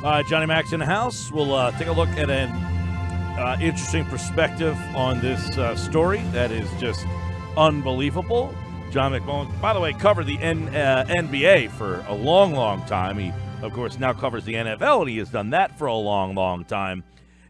Johnny Max in the house. We'll take a look at an interesting perspective on this story that is just unbelievable. John McMullen, by the way, covered the NBA for a long, long time. He, of course, now covers the NFL, and he has done that for a long, long time.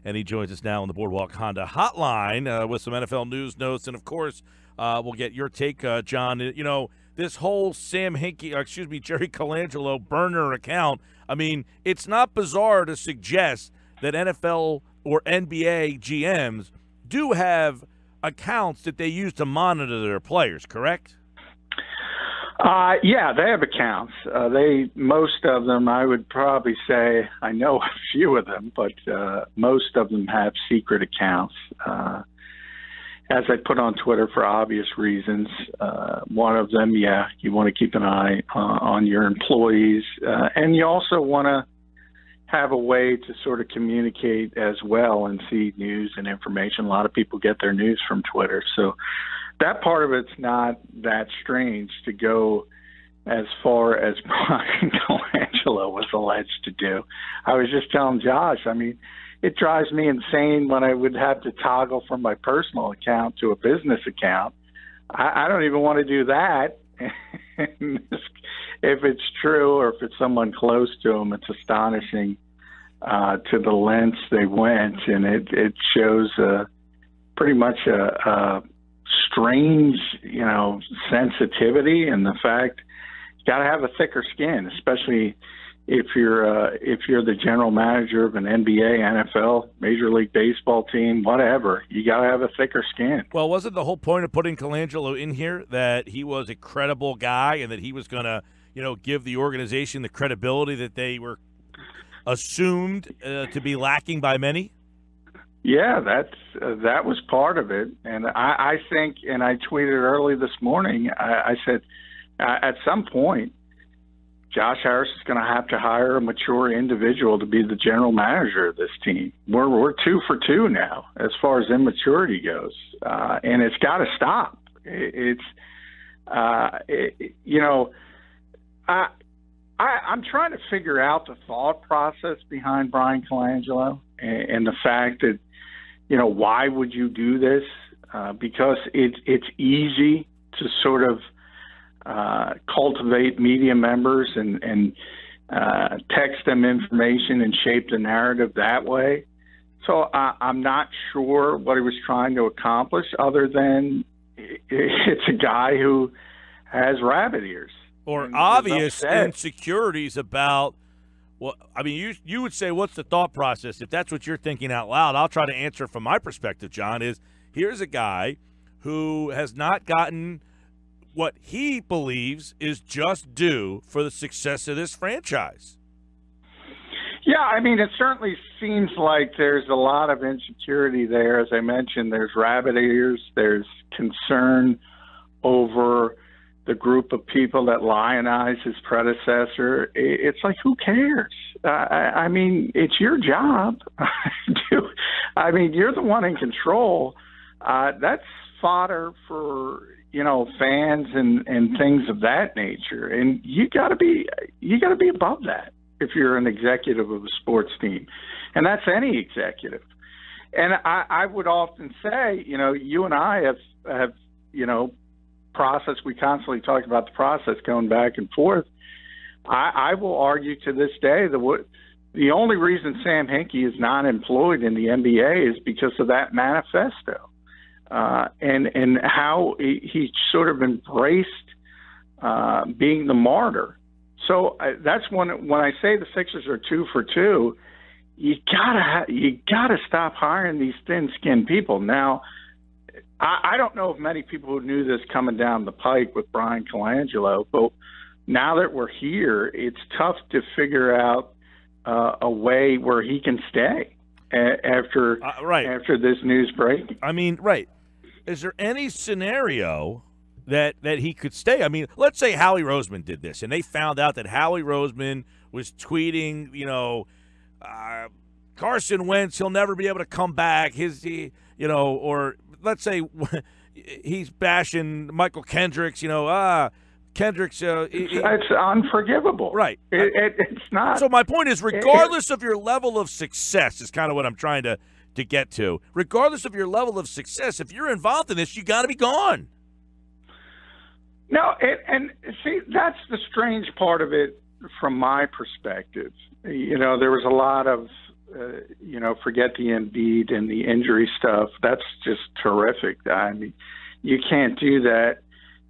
And he joins us now on the Boardwalk Honda hotline with some NFL news notes. And, of course, we'll get your take, John. You know, this whole Jerry Colangelo burner account, I mean, it's not bizarre to suggest that NFL or NBA GMs do have accounts that they use to monitor their players, correct? Yeah, they have accounts. Most of them, I would probably say, I know a few of them, but most of them have secret accounts. As I put on Twitter for obvious reasons, one of them, yeah, you want to keep an eye on your employees, and you also want to have a way to sort of communicate as well and see news and information. A lot of people get their news from Twitter, so that part of it's not that strange to go as far as Bryan Colangelo was alleged to do. I was just telling Josh, I mean, it drives me insane when I would have to toggle from my personal account to a business account. I don't even want to do that. If it's true or if it's someone close to him, it's astonishing to the lengths they went, and it shows pretty much a strange, sensitivity, and the fact you got to have a thicker skin, especially if you're the general manager of an NBA, NFL, Major League Baseball team, whatever. You got to have a thicker skin. Well, wasn't the whole point of putting Colangelo in here that he was a credible guy and that he was going to, give the organization the credibility that they were assumed to be lacking by many? Yeah, that was part of it. And I think, and I tweeted early this morning, I said, at some point, Josh Harris is going to have to hire a mature individual to be the general manager of this team. We're 2 for 2 now as far as immaturity goes, and it's got to stop. I'm trying to figure out the thought process behind Bryan Colangelo and the fact that, why would you do this? Because it's easy to sort of cultivate media members and text them information and shape the narrative that way. So I'm not sure what he was trying to accomplish other than it's a guy who has rabbit ears. Or obvious insecurities about, well, I mean, you would say, what's the thought process? If that's what you're thinking out loud, I'll try to answer from my perspective, John, is here's a guy who has not gotten what he believes is just due for the success of this franchise. Yeah, I mean, it certainly seems like there's a lot of insecurity there. As I mentioned, there's rabbit ears, there's concern over the group of people that lionize his predecessor. It's like, who cares? I mean, it's your job. I mean, you're the one in control. That's fodder for, fans and things of that nature. And you gotta be above that if you're an executive of a sports team. And that's any executive. And I would often say, you and I have process. We constantly talk about the process going back and forth. I will argue to this day that the only reason Sam Hinkie is not employed in the NBA is because of that manifesto, and how he sort of embraced being the martyr. So that's when I say the Sixers are 2 for 2. You gotta stop hiring these thin-skinned people now. I don't know if many people who knew this coming down the pike with Bryan Colangelo, but now that we're here, it's tough to figure out a way where he can stay after this news breaking. I mean, right. Is there any scenario that he could stay? I mean, let's say Howie Roseman did this, and they found out that Howie Roseman was tweeting, Carson Wentz, he'll never be able to come back. Or let's say he's bashing Michael Kendricks, Kendricks, it's unforgivable. Right. It's not. So my point is, regardless of your level of success, is kind of what I'm trying to get to. Regardless of your level of success, if you're involved in this, you got to be gone. No, and see, that's the strange part of it from my perspective. You know, there was a lot of, forget the Embiid and the injury stuff. That's just terrific. I mean, you can't do that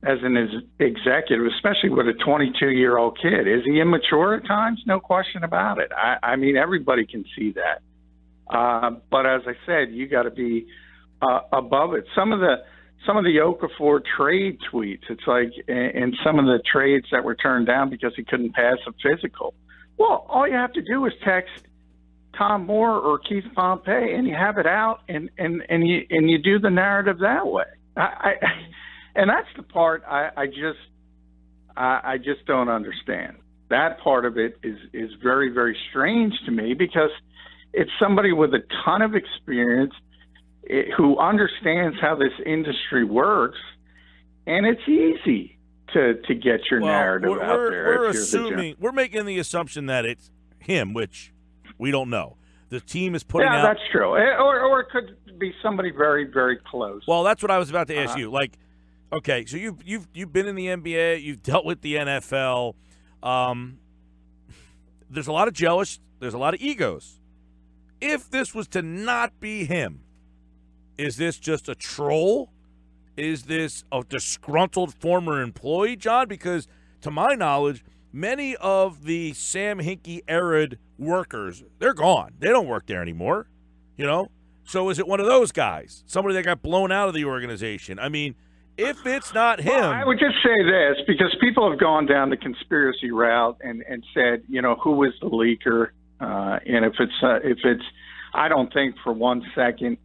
as an executive, especially with a 22-year-old kid. Is he immature at times? No question about it. I mean, everybody can see that. But as I said, you got to be above it. Some of the Okafor trade tweets, it's like, and some of the trades that were turned down because he couldn't pass a physical. Well, all you have to do is text Tom Moore or Keith Pompey, and you have it out, and you do the narrative that way. And that's the part I just don't understand. That part of it is very, very strange to me, because it's somebody with a ton of experience who understands how this industry works, and it's easy to get your narrative out there. We're making the assumption that it's him, which we don't know. The team is putting out. Yeah, that's true. Or it could be somebody very, very close. Well, that's what I was about to ask you. Like, okay, so you've been in the NBA, you've dealt with the NFL. There's a lot of jealous. There's a lot of egos. If this was to not be him, is this just a troll? Is this a disgruntled former employee, John? Because to my knowledge, many of the Sam Hinkie-era workers, they're gone. They don't work there anymore, you know? So is it one of those guys, somebody that got blown out of the organization? I mean, if it's not him. Well, I would just say this, because people have gone down the conspiracy route and said, who was the leaker? And if it's, I don't think for 1 second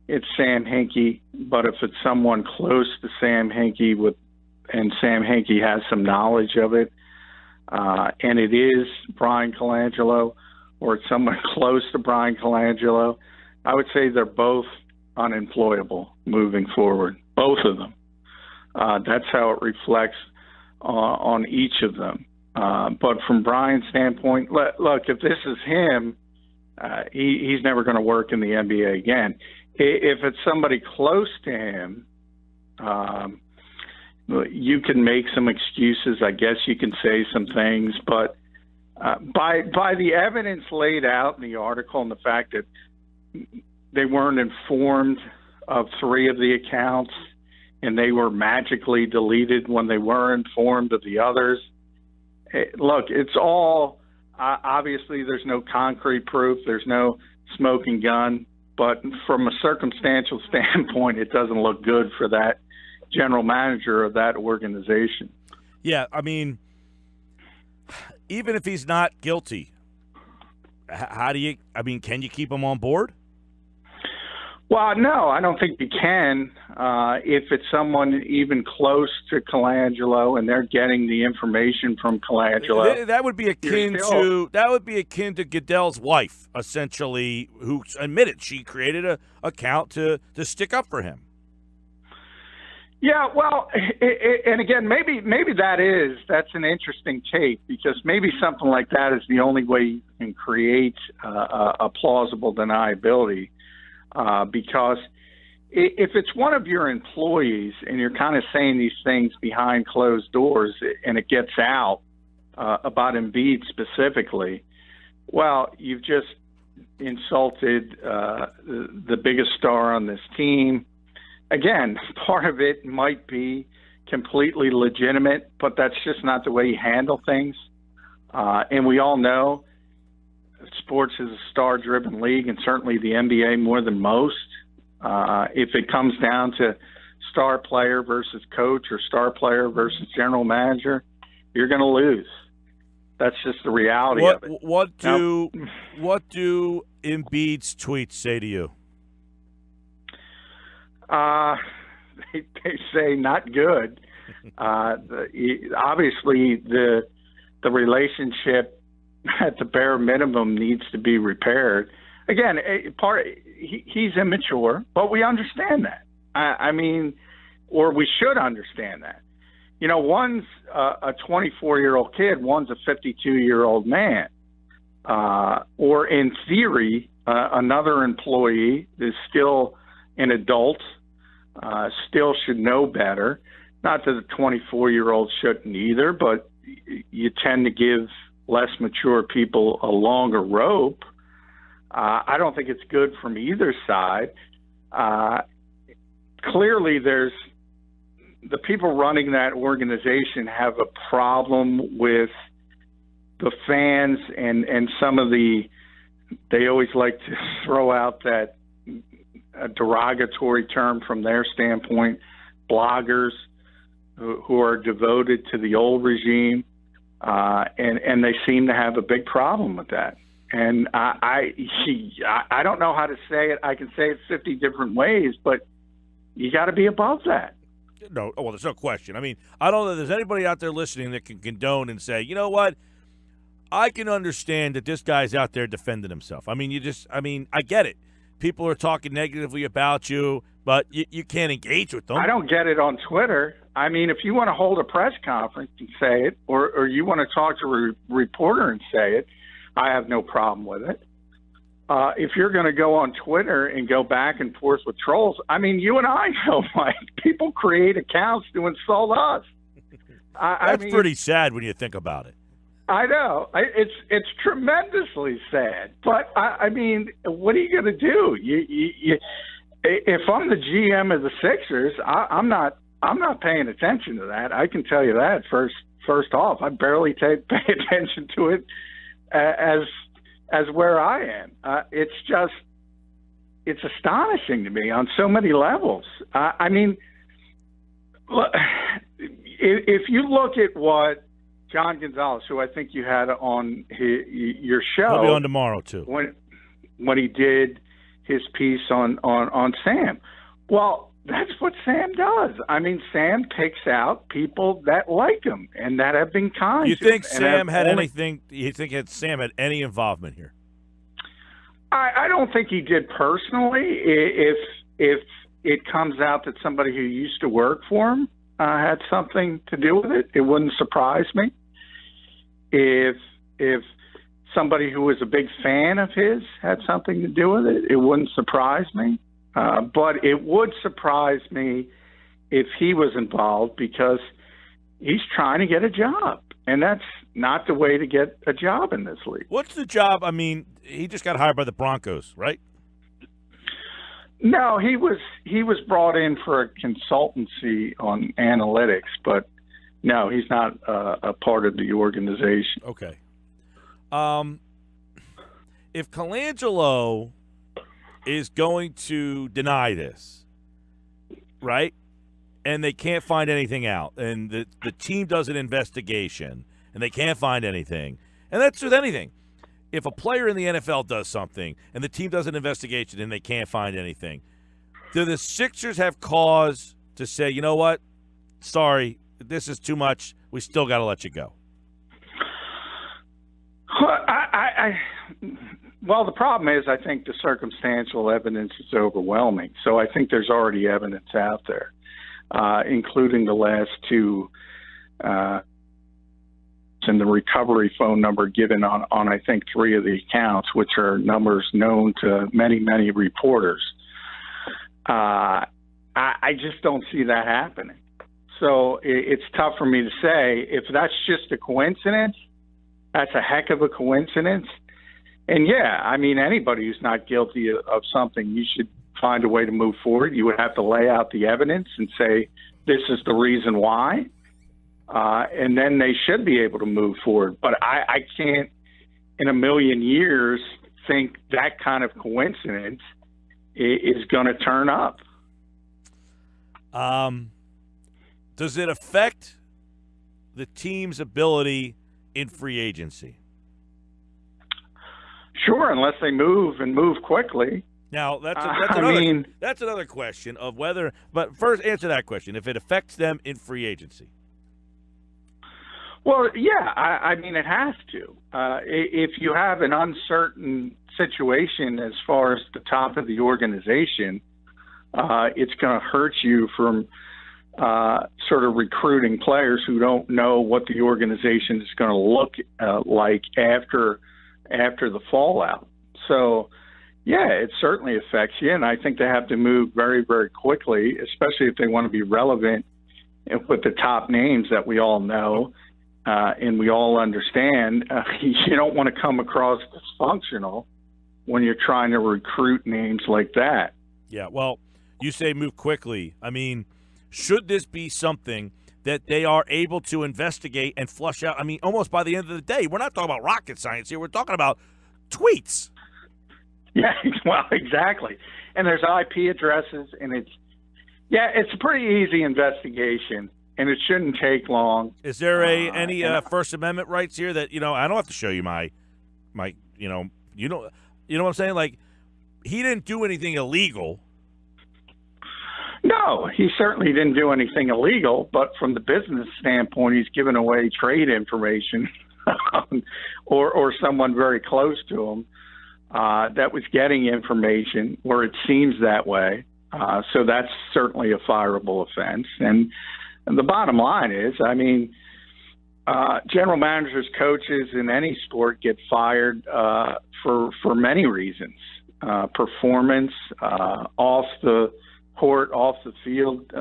it's Sam Hinkie, but if it's someone close to Sam Hinkie and Sam Hinkie has some knowledge of it, and it is Bryan Colangelo, or it's someone close to Bryan Colangelo, I would say they're both unemployable moving forward, both of them. That's how it reflects on each of them. But from Bryan's standpoint, look, if this is him, he's never going to work in the NBA again. If it's somebody close to him, you can make some excuses. I guess you can say some things, but by the evidence laid out in the article and the fact that they weren't informed of 3 of the accounts and they were magically deleted when they were informed of the others. Look, it's all obviously there's no concrete proof. There's no smoking gun. But from a circumstantial standpoint, it doesn't look good for that general manager of that organization. Yeah, I mean, even if he's not guilty, can you keep him on board? Well, no, I don't think you can. If it's someone even close to Colangelo and they're getting the information from Colangelo, that would be akin to Goodell's wife, essentially, who admitted she created an account to stick up for him. Yeah, well, and again, maybe that's an interesting take, because maybe something like that is the only way you can create a plausible deniability. Because if it's one of your employees and you're kind of saying these things behind closed doors and it gets out about Embiid specifically, well, you've just insulted the biggest star on this team. Again, part of it might be completely legitimate, but that's just not the way you handle things. And we all know sports is a star-driven league, and certainly the NBA more than most. If it comes down to star player versus coach or star player versus general manager, you're going to lose. That's just the reality of it. What do Embiid's tweets say to you? They say not good. Obviously, the relationship at the bare minimum needs to be repaired. Again, he's immature, but we understand that. I mean, or we should understand that. one's a 24-year-old kid, one's a 52-year-old man. Or in theory, another employee is still an adult, still should know better. Not that the 24-year-old shouldn't either, but you tend to give less mature people a longer rope. I don't think it's good from either side. Clearly, the people running that organization have a problem with the fans and some of they always like to throw out that a derogatory term from their standpoint, bloggers who are devoted to the old regime, and they seem to have a big problem with that. And I don't know how to say it. I can say it 50 different ways, but you got to be above that. No, well, there's no question. I mean, I don't know if there's anybody out there listening that can condone and say, you know what, I can understand that this guy's out there defending himself. I mean, I get it. People are talking negatively about you, but you can't engage with them. I don't get it on Twitter. I mean, if you want to hold a press conference and say it, or you want to talk to a reporter and say it, I have no problem with it. If you're going to go on Twitter and go back and forth with trolls, I mean, you and I know, Mike, people create accounts to insult us. That's pretty sad when you think about it. I know. It's tremendously sad. But, I mean, what are you going to do? If I'm the GM of the Sixers, I'm not paying attention to that. I can tell you that first off. I barely pay attention to it as where I am. It's astonishing to me on so many levels. I mean, look, if you look at what John Gonzalez, who I think you had on your show, he'll be on tomorrow too, when he did his piece on Sam. Well, that's what Sam does. I mean, Sam picks out people that like him and that have been kind. You think Sam had anything? You think Sam had any involvement here? I don't think he did personally. If it comes out that somebody who used to work for him had something to do with it, it wouldn't surprise me. If somebody who was a big fan of his had something to do with it, it wouldn't surprise me. But it would surprise me if he was involved, because he's trying to get a job, and that's not the way to get a job in this league. What's the job? I mean, he just got hired by the Broncos, right? No, he was brought in for a consultancy on analytics, but no, he's not a part of the organization. Okay. If Colangelo is going to deny this, right, and they can't find anything out, and the team does an investigation, and they can't find anything, and that's with anything. If a player in the NFL does something and the team does an investigation and they can't find anything, do the Sixers have cause to say, you know what, sorry, this is too much, we still got to let you go? Well, the problem is I think the circumstantial evidence is overwhelming. So I think there's already evidence out there, including the last two and the recovery phone number given on I think 3 of the accounts, which are numbers known to many, many reporters. I just don't see that happening. So it's tough for me to say. If that's just a coincidence, that's a heck of a coincidence. And, yeah, I mean, anybody who's not guilty of something, you should find a way to move forward. You would have to lay out the evidence and say, this is the reason why. And then they should be able to move forward. But I can't in a million years think that kind of coincidence is going to turn up. Does it affect the team's ability in free agency? Sure, unless they move and move quickly. Now, that's another question of whether – but first answer that question, if it affects them in free agency. Well, yeah, I mean, it has to. If you have an uncertain situation as far as the top of the organization, it's going to hurt you from sort of recruiting players who don't know what the organization is going to look like after the fallout. So, yeah, it certainly affects you, and I think they have to move very, very quickly, especially if they want to be relevant with the top names that we all know and we all understand. You don't want to come across dysfunctional when you're trying to recruit names like that. Yeah, well, you say move quickly. I mean, should this be something that they are able to investigate and flush out? I mean, almost by the end of the day, we're not talking about rocket science here. We're talking about tweets. Yeah, well, exactly. And there's IP addresses, and it's a pretty easy investigation, and it shouldn't take long. Is there any First Amendment rights here that, I don't have to show you my you know what I'm saying? Like, he didn't do anything illegal. No, he certainly didn't do anything illegal, but from the business standpoint, he's given away trade information or someone very close to him that was getting information, or it seems that way. So that's certainly a fireable offense. And the bottom line is, I mean, general managers, coaches in any sport get fired for many reasons. Performance, off the court, off the field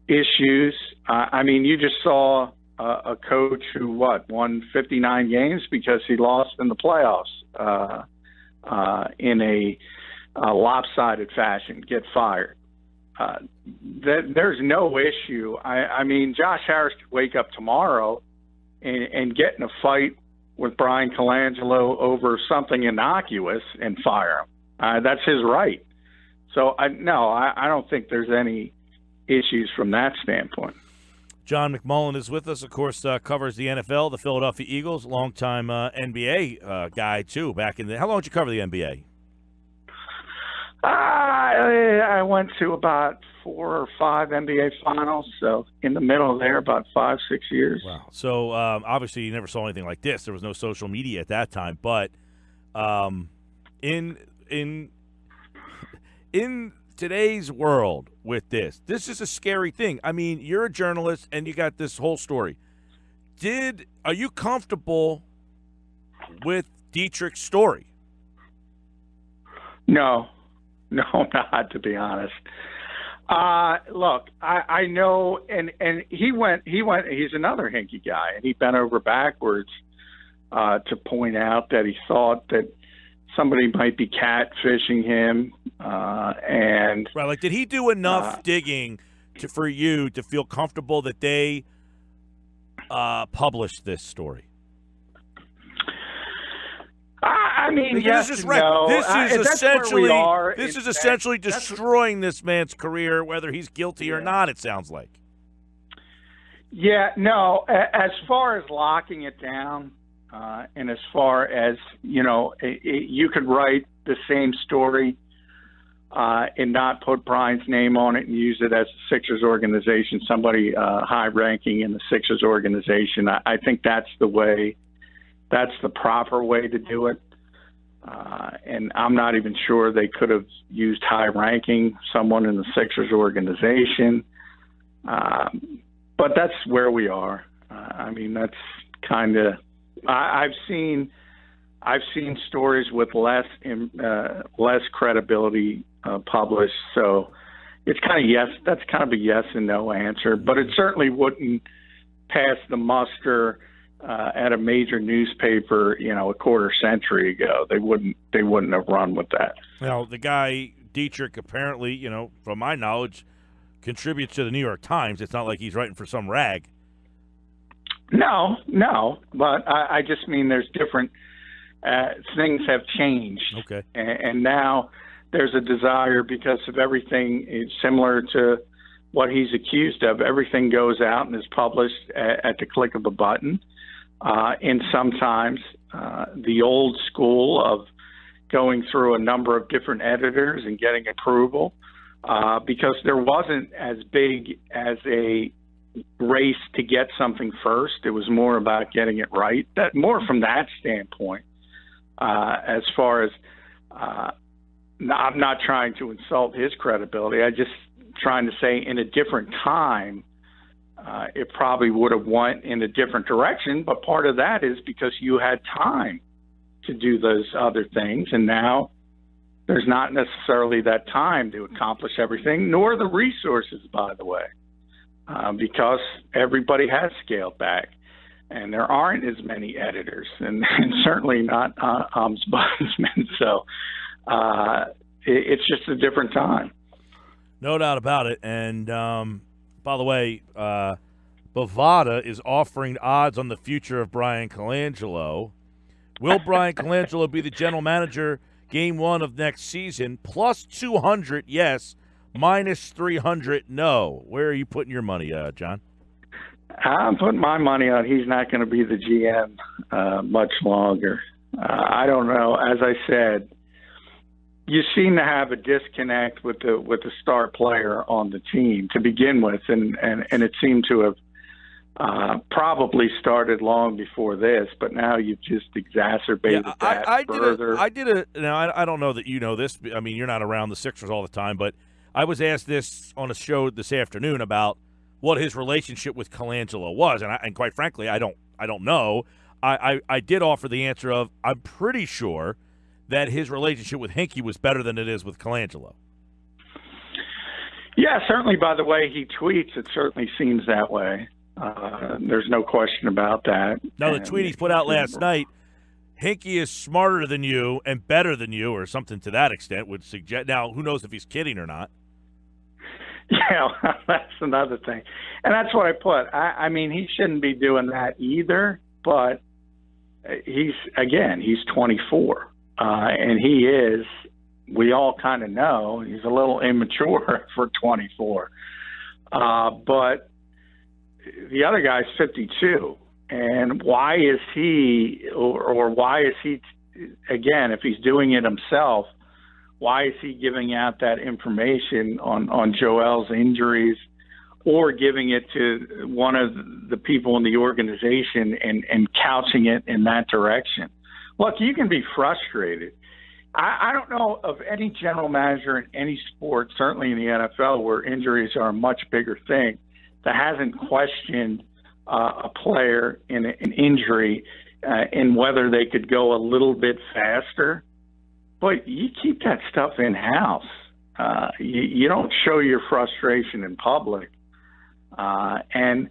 issues. I mean, you just saw a coach who won 59 games because he lost in the playoffs in a lopsided fashion, get fired. There's no issue. I mean, Josh Harris could wake up tomorrow and get in a fight with Bryan Colangelo over something innocuous and fire him. That's his right. So, I don't think there's any issues from that standpoint. John McMullen is with us, of course, covers the NFL, the Philadelphia Eagles, longtime NBA guy, too, back in the – how long did you cover the NBA? I went to about 4 or 5 NBA finals, so in the middle there, about 5, 6 years. Wow. So, obviously, you never saw anything like this. There was no social media at that time. But in today's world with this is a scary thing. I mean, you're a journalist and you got this whole story. Are you comfortable with Dietrich's story? No, not, to be honest. Look, I know, and he went, he's another hinky guy, and he bent over backwards to point out that he thought that somebody might be catfishing him, and right. Like, did he do enough digging for you to feel comfortable that they published this story? I mean, yes, this is no. This is essentially destroying this man's career, whether he's guilty or not. It sounds like. Yeah, no. As far as locking it down. And as far as, you could write the same story and not put Bryan's name on it and use it as a Sixers organization, somebody high-ranking in the Sixers organization. I think that's the proper way to do it. And I'm not even sure they could have used high-ranking, someone in the Sixers organization. But that's where we are. I mean, that's kind of... I've seen stories with less credibility published, so it's kind of yes. That's kind of a yes and no answer, but it certainly wouldn't pass the muster at a major newspaper, a quarter century ago. They wouldn't have run with that. Now, the guy Dietrich apparently, from my knowledge, contributes to the New York Times. It's not like he's writing for some rag. No, but I just mean there's different things have changed. Okay. And now there's a desire, because of everything is similar to what he's accused of. Everything goes out and is published at the click of a button. And sometimes the old school of going through a number of different editors and getting approval, because there wasn't as big as a race to get something first. It was more about getting it right. That more from that standpoint. As far as I'm not trying to insult his credibility, I just trying to say in a different time, it probably would have went in a different direction. But part of that is because you had time to do those other things, and now there's not necessarily that time to accomplish everything, nor the resources, by the way, because everybody has scaled back, and there aren't as many editors, and certainly not ombudsmen. So it's just a different time. No doubt about it. And by the way, Bovada is offering odds on the future of Bryan Colangelo. Will Bryan Colangelo be the general manager game 1 of next season? Plus 200, yes. Minus 300, no. Where are you putting your money, John? I'm putting my money on he's not going to be the GM much longer. I don't know. As I said, you seem to have a disconnect with the star player on the team to begin with, and it seemed to have probably started long before this, but now you've just exacerbated that further. Now, I don't know that you know this. I mean, you're not around the Sixers all the time, but I was asked this on a show this afternoon about what his relationship with Colangelo was, and quite frankly, I don't know. I did offer the answer of I'm pretty sure that his relationship with Hinkie was better than it is with Colangelo. Yeah, certainly by the way he tweets, it certainly seems that way. There's no question about that. No, the tweet he put out last night, Hinkie is smarter than you and better than you, or something to that extent, would suggest. Now, who knows if he's kidding or not? Yeah, that's another thing. And that's what I put. I mean, he shouldn't be doing that either, but he's 24. And he is, we all kind of know, he's a little immature for 24. But the other guy's 52. And why is he, or why is he, again, if he's doing it himself, why is he giving out that information on Joel's injuries or giving it to one of the people in the organization and couching it in that direction? Look, you can be frustrated. I don't know of any general manager in any sport, certainly in the NFL, where injuries are a much bigger thing, that hasn't questioned a player in an injury and whether they could go a little bit faster. But you keep that stuff in-house. You don't show your frustration in public. And,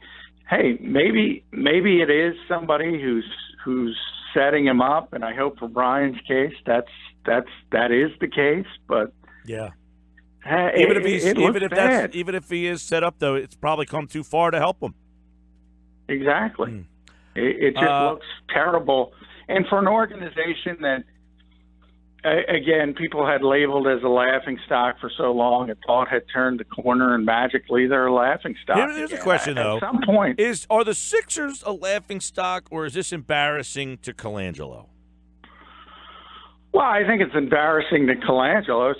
hey, maybe it is somebody who's setting him up, and I hope for Bryan's case that is the case. But yeah, even if he is set up, though, it's probably come too far to help him. Exactly. It just looks terrible, and for an organization that, again, people had labeled as a laughingstock for so long and thought had turned the corner, and magically they're a laughingstock. Here's a question, though. At some point, are the Sixers a laughingstock, or is this embarrassing to Colangelo? Well, I think it's embarrassing to Colangelo,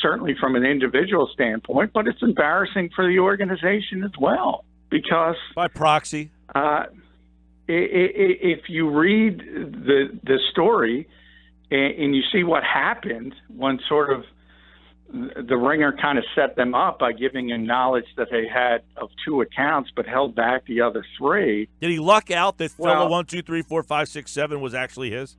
certainly from an individual standpoint, but it's embarrassing for the organization as well, because by proxy, if you read the story, and you see what happened when sort of the Ringer kind of set them up by giving them knowledge that they had of 2 accounts but held back the other 3. Did he luck out that fellow 1, 2, 3, 4, 5, 6, 7 was actually his?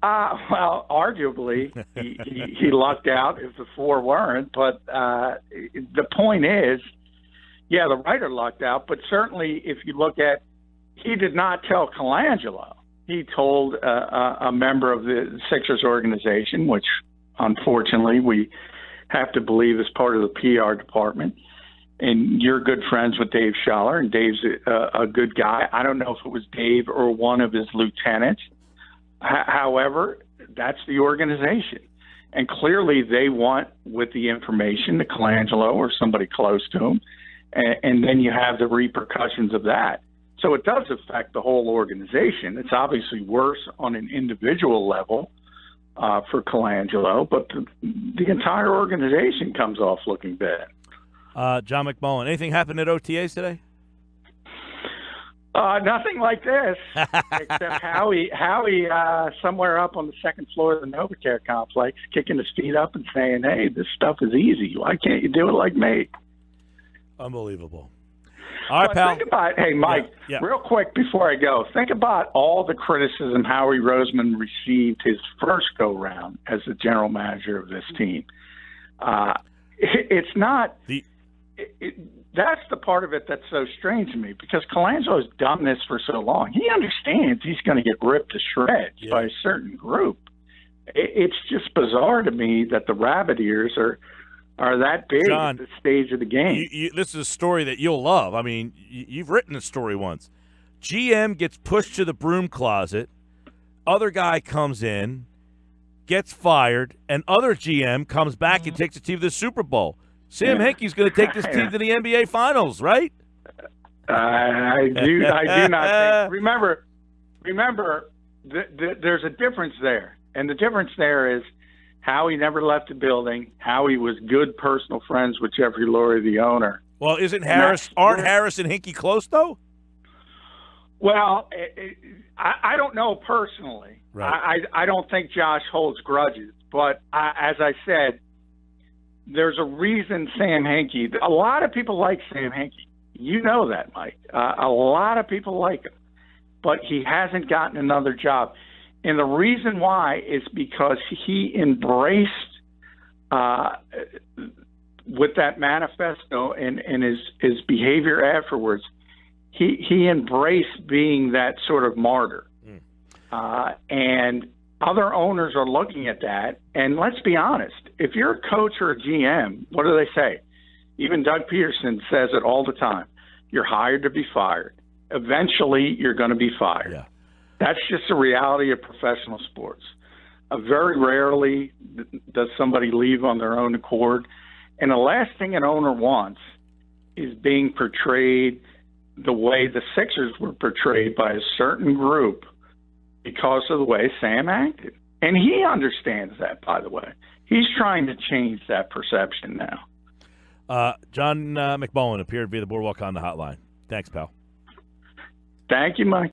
Well, arguably, he lucked out if the 4 weren't. But the point is, yeah, the writer lucked out. But certainly if you look at, he did not tell Colangelo. He told a member of the Sixers organization, which unfortunately we have to believe is part of the PR department. And you're good friends with Dave Schaller, and Dave's a good guy. I don't know if it was Dave or one of his lieutenants. However, that's the organization. And clearly they want, with the information, to Colangelo or somebody close to him. And then you have the repercussions of that. So it does affect the whole organization. It's obviously worse on an individual level for Colangelo, but the entire organization comes off looking bad. John McMullen, anything happened at OTAs today? Nothing like this, except Howie, somewhere up on the second floor of the NovaCare complex, kicking his feet up and saying, "Hey, this stuff is easy. Why can't you do it like me?" Unbelievable. All right, but pal. Think about, hey, Mike, real quick before I go, think about all the criticism Howie Roseman received his first go-round as the general manager of this team. It's not that's the part of it that's so strange to me, because Colangelo's done this for so long. He understands he's going to get ripped to shreds by a certain group. It's just bizarre to me that the rabbit ears are that big John, at this stage of the game. This is a story that you'll love. I mean, you've written a story once. GM gets pushed to the broom closet. Other guy comes in, gets fired, and other GM comes back and takes the team to the Super Bowl. Sam Hinkie's going to take this team to the NBA Finals, right? I do not think. Remember, there's a difference there, and the difference there is Howie never left the building. Howie was good personal friends with Jeffrey Lurie, the owner. Well, aren't Harris and Hinkie close though? Well, I don't know personally. Right. I don't think Josh holds grudges, but as I said, there's a reason Sam Hinkie. A lot of people like Sam Hinkie. You know that, Mike. A lot of people like him, but he hasn't gotten another job. And the reason why is because he embraced, with that manifesto and his behavior afterwards, he embraced being that sort of martyr. And other owners are looking at that. And let's be honest, if you're a coach or a GM, what do they say? Even Doug Peterson says it all the time. You're hired to be fired. Eventually, you're going to be fired. Yeah. That's just the reality of professional sports. Very rarely does somebody leave on their own accord. And the last thing an owner wants is being portrayed the way the Sixers were portrayed by a certain group because of the way Sam acted. And he understands that, by the way. He's trying to change that perception now. John McMullen appeared via the Boardwalk on the Hotline. Thanks, pal. Thank you, Mike.